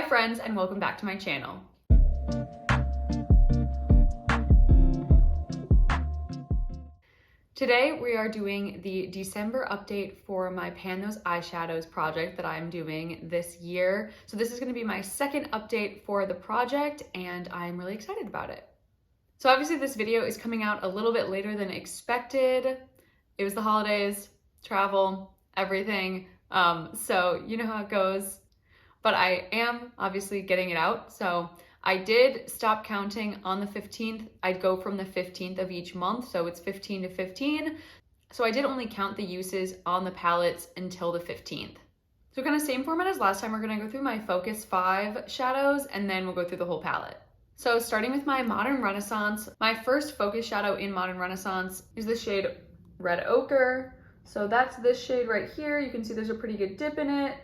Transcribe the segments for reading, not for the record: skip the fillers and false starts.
Hi friends, and welcome back to my channel. Today we are doing the December update for my Pan Those Eyeshadows project that I'm doing this year. So this is going to be my second update for the project and I'm really excited about it. So obviously this video is coming out a little bit later than expected. It was the holidays, travel, everything. So you know how it goes. But I am obviously getting it out. So I did stop counting on the 15th. I'd go from the 15th of each month. So it's 15 to 15. So I did only count the uses on the palettes until the 15th. So kind of same format as last time. We're gonna go through my Focus 5 shadows and then we'll go through the whole palette. So starting with my Modern Renaissance, my first focus shadow in Modern Renaissance is the shade Red Ochre. So that's this shade right here. You can see there's a pretty good dip in it.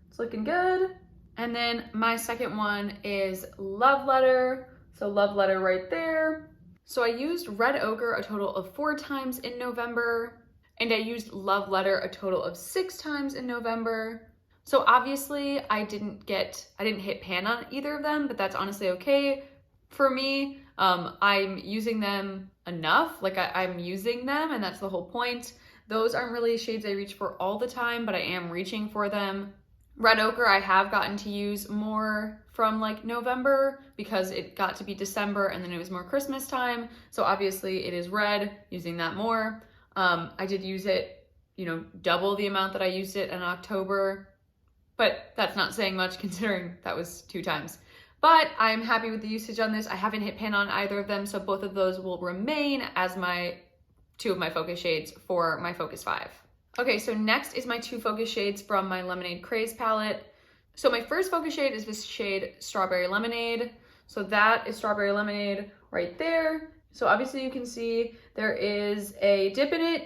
It's looking good. And then my second one is Love Letter. So Love Letter right there. So I used Red Ochre a total of 4 times in November, and I used Love Letter a total of 6 times in November. So obviously I didn't hit pan on either of them, but that's honestly okay for me. I'm using them enough, like I'm using them and that's the whole point. Those aren't really shades I reach for all the time, but I am reaching for them. Red Ochre I have gotten to use more from like November because it got to be December and then it was more Christmas time. So obviously it is red, using that more. I did use it, double the amount that I used it in October, but that's not saying much considering that was 2 times. But I'm happy with the usage on this. I haven't hit pan on either of them, so both of those will remain as my 2 of my focus shades for my Focus 5. Okay, so next is my 2 focus shades from my Lemonade Craze palette. So my first focus shade is this shade Strawberry Lemonade. So that is Strawberry Lemonade right there. So obviously you can see there is a dip in it.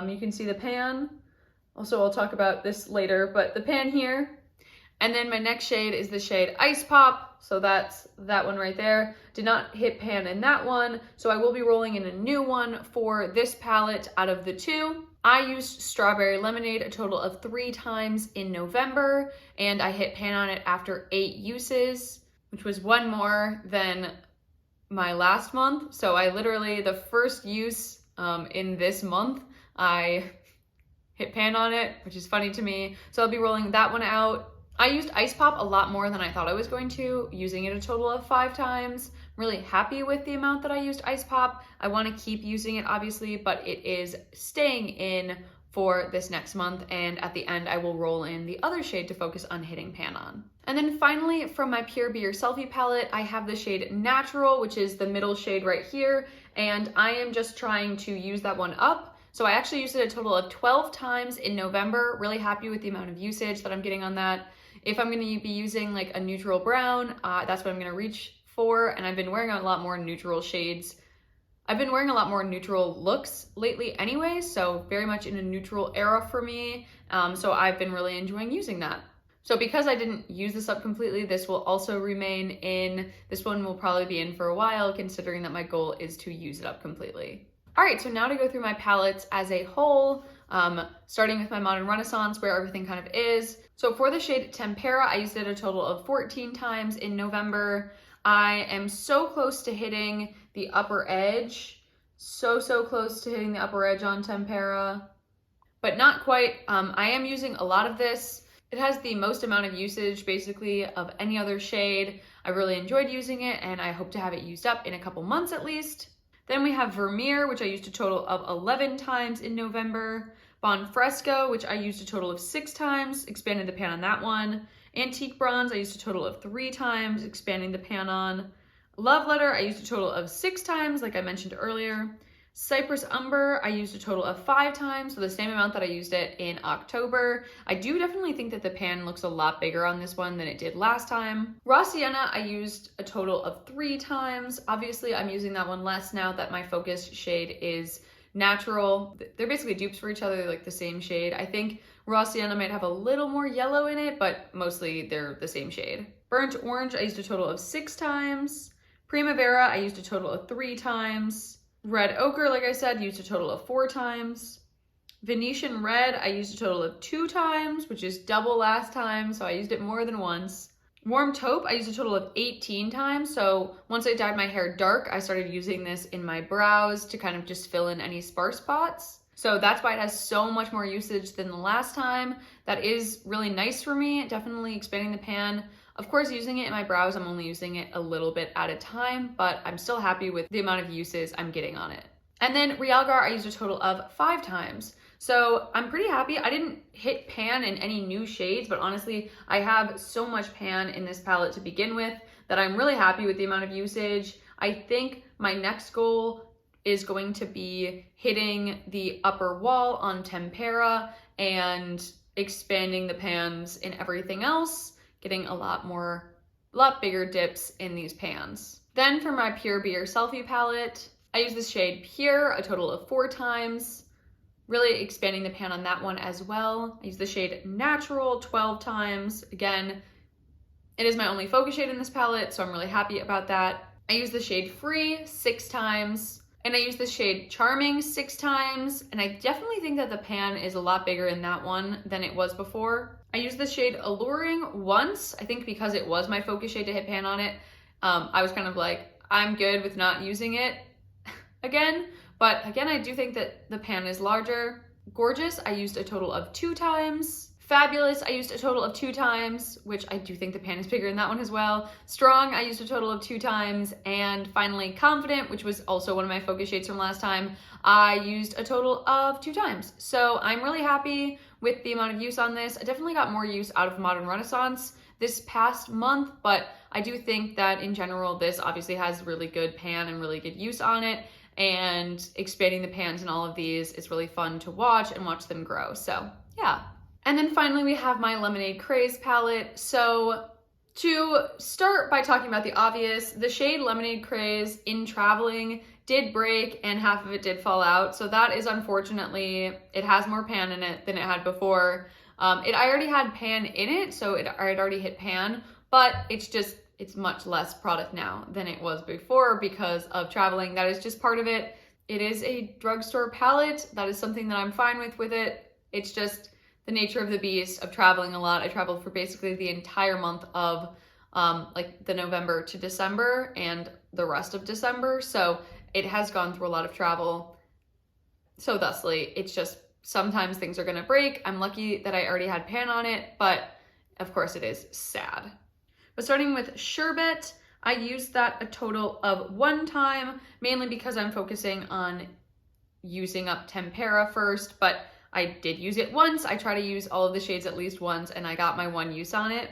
You can see the pan. Also, I'll talk about this later, but the pan here. And then my next shade is the shade Ice Pop. So that's that one right there. Did not hit pan in that one. So I will be rolling in a new one for this palette out of the 2. I used Strawberry Lemonade a total of 3 times in November, and I hit pan on it after 8 uses, which was 1 more than my last month. So I literally, the first use in this month, I hit pan on it, which is funny to me. So I'll be rolling that one out. I used Ice Pop a lot more than I thought I was going to, using it a total of 5 times. I'm really happy with the amount that I used Ice Pop. I want to keep using it obviously, but it is staying in for this next month, and at the end I will roll in the other shade to focus on hitting pan on. And then finally from my Pure Be Your Selfie palette, I have the shade Natural, which is the middle shade right here, and I am just trying to use that one up. So I actually used it a total of 12 times in November. Really happy with the amount of usage that I'm getting on that. If I'm going to be using like a neutral brown, that's what I'm going to reach for. And I've been wearing a lot more neutral shades. I've been wearing a lot more neutral looks lately anyway, so very much in a neutral era for me. So I've been really enjoying using that. So because I didn't use this up completely, this will also remain in. This one will probably be in for a while, considering that my goal is to use it up completely. All right, so now to go through my palettes as a whole, starting with my Modern Renaissance, where everything kind of is. So for the shade Tempera, I used it a total of 14 times in November. I am so close to hitting the upper edge. So close to hitting the upper edge on Tempera, but not quite. I am using a lot of this. It has the most amount of usage basically of any other shade. I really enjoyed using it and I hope to have it used up in a couple months at least. Then we have Vermeer, which I used a total of 11 times in November. Bon Fresco, which I used a total of 6 times, expanded the pan on that one. Antique Bronze, I used a total of 3 times, expanding the pan on. Love Letter, I used a total of 6 times, like I mentioned earlier. Cypress Umber, I used a total of 5 times, so the same amount that I used it in October. I do definitely think that the pan looks a lot bigger on this one than it did last time. Raw Sienna, I used a total of 3 times. Obviously, I'm using that one less now that my focus shade is Natural. They're basically dupes for each other, they're like the same shade. I think Raw Sienna might have a little more yellow in it, but mostly they're the same shade. Burnt Orange, I used a total of 6 times. Primavera, I used a total of 3 times. Red Ochre, like I said, used a total of 4 times. Venetian Red, I used a total of 2 times, which is double last time, so I used it more than once. Warm taupe, I used a total of 18 times. So once I dyed my hair dark, I started using this in my brows to kind of just fill in any sparse spots. So that's why it has so much more usage than the last time. That is really nice for me, definitely expanding the pan. Of course, using it in my brows, I'm only using it a little bit at a time, but I'm still happy with the amount of uses I'm getting on it. And then Realgar, I used a total of 5 times. So I'm pretty happy. I didn't hit pan in any new shades, but honestly, I have so much pan in this palette to begin with that I'm really happy with the amount of usage. I think my next goal is going to be hitting the upper wall on Tempera and expanding the pans in everything else, getting a lot bigger dips in these pans. Then for my Pure Beer Selfie palette, I use this shade Pure a total of 4 times. Really expanding the pan on that one as well. I use the shade Natural 12 times. Again, it is my only focus shade in this palette, so I'm really happy about that. I use the shade Free 6 times, and I use the shade Charming 6 times, and I definitely think that the pan is a lot bigger in that one than it was before. I used the shade Alluring once, I think because it was my focus shade to hit pan on it. I was kind of like, I'm good with not using it again. But again, I do think that the pan is larger. Gorgeous, I used a total of 2 times. Fabulous, I used a total of 2 times, which I do think the pan is bigger in that one as well. Strong, I used a total of 2 times. And finally, Confident, which was also one of my focus shades from last time, I used a total of 2 times. So I'm really happy with the amount of use on this. I definitely got more use out of Modern Renaissance this past month, but I do think that in general, this obviously has really good pan and really good use on it. And expanding the pans in all of these is really fun to watch and watch them grow. So yeah. And then finally we have my Lemonade Craze palette. So to start by talking about the obvious, the shade Lemonade Craze in Traveling did break and half of it did fall out. So that is unfortunately, it has more pan in it than it had before. I already had pan in it, so I had already hit pan, but it's much less product now than it was before because of Traveling. That is just part of it. It is a drugstore palette. That is something that I'm fine with it. It's just the nature of the beast of traveling a lot. I traveled for basically the entire month of like the November to December and the rest of December. So it has gone through a lot of travel. So thusly, it's just sometimes things are gonna break. I'm lucky that I already had pan on it, but of course it is sad. But starting with Sherbet, I used that a total of 1 time, mainly because I'm focusing on using up Tempera first, but I did use it once. I try to use all of the shades at least once, and I got my 1 use on it.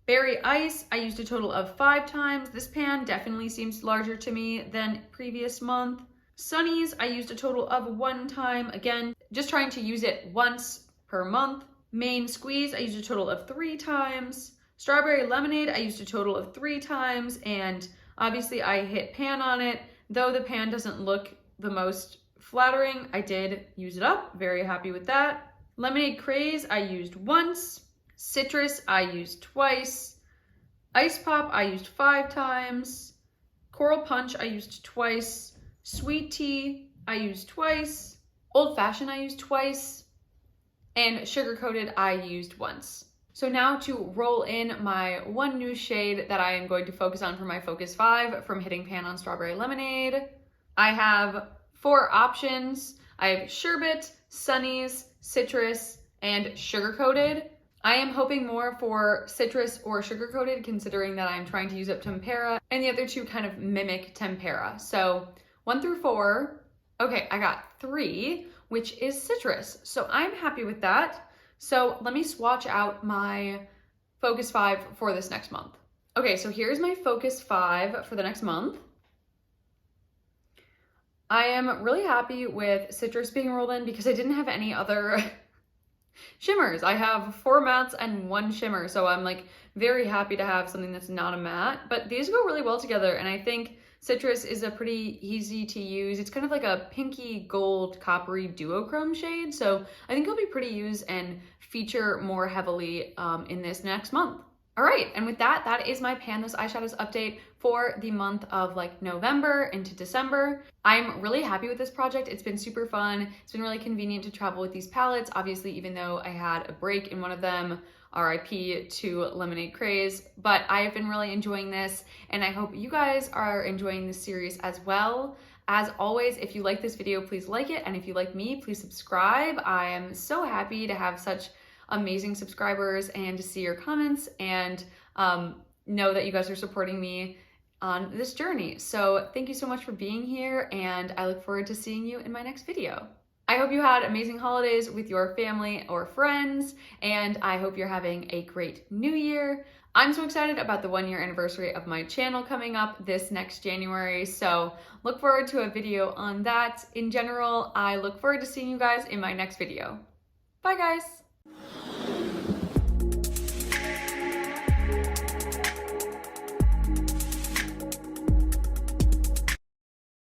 Berry Ice, I used a total of 5 times. This pan definitely seems larger to me than previous month. Sunnies, I used a total of 1 time. Again, just trying to use it once per month. Main Squeeze, I used a total of 3 times. Strawberry Lemonade, I used a total of 3 times, and obviously I hit pan on it. Though the pan doesn't look the most flattering, I did use it up. Very happy with that. Lemonade Craze, I used once. Citrus, I used twice. Ice Pop, I used 5 times. Coral Punch, I used twice. Sweet Tea, I used twice. Old Fashioned, I used twice. And Sugar Coated, I used once. So now to roll in my 1 new shade that I am going to focus on for my Focus 5 from hitting pan on Strawberry Lemonade. I have 4 options. I have Sherbet, Sunnies, Citrus, and Sugar Coated. I am hoping more for Citrus or Sugar Coated, considering that I'm trying to use up Tempera, and the other 2 kind of mimic Tempera. So 1 through 4, okay, I got 3, which is Citrus. So I'm happy with that. So let me swatch out my Focus 5 for this next month. Okay, so here's my Focus 5 for the next month. I am really happy with Citrus being rolled in because I didn't have any other shimmers. I have 4 mattes and 1 shimmer, so I'm like very happy to have something that's not a matte, but these go really well together, and I think Citrus is a pretty easy to use. It's kind of like a pinky gold coppery duochrome shade, so I think it'll be pretty used and feature more heavily in this next month. All right, and with that, that is my Pan Those Eyeshadows update for the month of like November into December. I'm really happy with this project. It's been super fun. It's been really convenient to travel with these palettes. Obviously, even though I had a break in one of them, RIP to Lemonade Craze. But I have been really enjoying this, and I hope you guys are enjoying this series as well. As always, if you like this video, please like it, and if you like me, please subscribe. I am so happy to have such amazing subscribers and to see your comments and know that you guys are supporting me on this journey. So thank you so much for being here, and I look forward to seeing you in my next video. I hope you had amazing holidays with your family or friends, and I hope you're having a great new year. I'm so excited about the 1-year anniversary of my channel coming up this next January, so look forward to a video on that. In general, I look forward to seeing you guys in my next video. Bye guys!